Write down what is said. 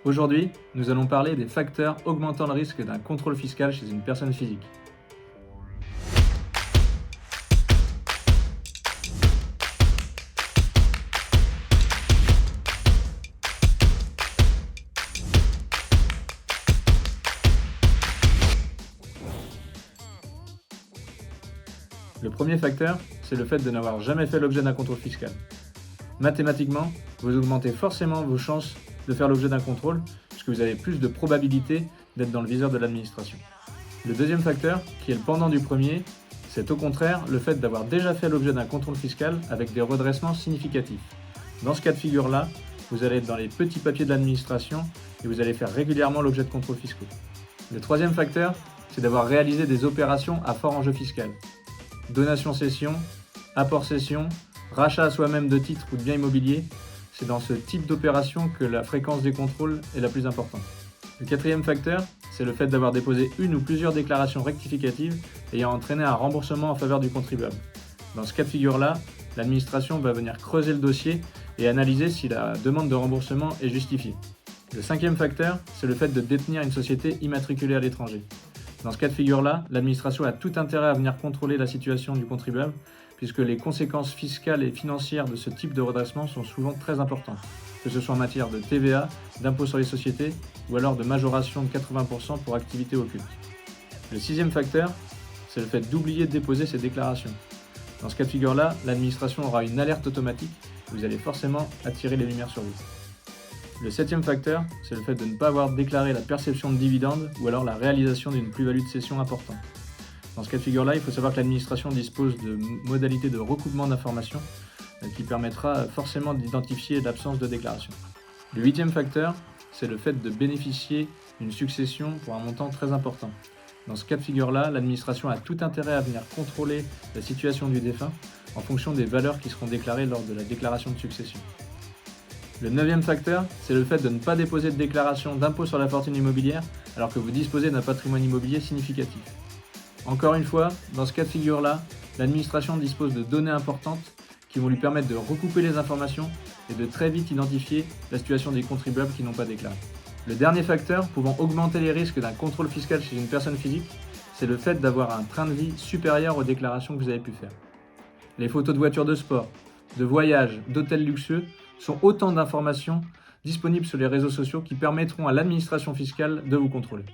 Aujourd'hui, nous allons parler des facteurs augmentant le risque d'un contrôle fiscal chez une personne physique. Le premier facteur, c'est le fait de n'avoir jamais fait l'objet d'un contrôle fiscal. Mathématiquement, vous augmentez forcément vos chances de faire l'objet d'un contrôle, puisque vous avez plus de probabilité d'être dans le viseur de l'administration. Le deuxième facteur, qui est le pendant du premier, c'est au contraire le fait d'avoir déjà fait l'objet d'un contrôle fiscal avec des redressements significatifs. Dans ce cas de figure-là, vous allez être dans les petits papiers de l'administration et vous allez faire régulièrement l'objet de contrôles fiscaux. Le troisième facteur, c'est d'avoir réalisé des opérations à fort enjeu fiscal. Donation-cession, apport-cession, rachat à soi-même de titres ou de biens immobiliers, c'est dans ce type d'opération que la fréquence des contrôles est la plus importante. Le quatrième facteur, c'est le fait d'avoir déposé une ou plusieurs déclarations rectificatives ayant entraîné un remboursement en faveur du contribuable. Dans ce cas de figure-là, l'administration va venir creuser le dossier et analyser si la demande de remboursement est justifiée. Le cinquième facteur, c'est le fait de détenir une société immatriculée à l'étranger. Dans ce cas de figure-là, l'administration a tout intérêt à venir contrôler la situation du contribuable, puisque les conséquences fiscales et financières de ce type de redressement sont souvent très importantes, que ce soit en matière de TVA, d'impôt sur les sociétés, ou alors de majoration de 80% pour activité occulte. Le sixième facteur, c'est le fait d'oublier de déposer ses déclarations. Dans ce cas de figure-là, l'administration aura une alerte automatique, et vous allez forcément attirer les lumières sur vous. Le septième facteur, c'est le fait de ne pas avoir déclaré la perception de dividendes ou alors la réalisation d'une plus-value de cession importante. Dans ce cas de figure-là, il faut savoir que l'administration dispose de modalités de recoupement d'informations qui permettra forcément d'identifier l'absence de déclaration. Le huitième facteur, c'est le fait de bénéficier d'une succession pour un montant très important. Dans ce cas de figure-là, l'administration a tout intérêt à venir contrôler la situation du défunt en fonction des valeurs qui seront déclarées lors de la déclaration de succession. Le neuvième facteur, c'est le fait de ne pas déposer de déclaration d'impôt sur la fortune immobilière alors que vous disposez d'un patrimoine immobilier significatif. Encore une fois, dans ce cas de figure-là, l'administration dispose de données importantes qui vont lui permettre de recouper les informations et de très vite identifier la situation des contribuables qui n'ont pas déclaré. Le dernier facteur pouvant augmenter les risques d'un contrôle fiscal chez une personne physique, c'est le fait d'avoir un train de vie supérieur aux déclarations que vous avez pu faire. Les photos de voitures de sport, de voyages, d'hôtels luxueux sont autant d'informations disponibles sur les réseaux sociaux qui permettront à l'administration fiscale de vous contrôler.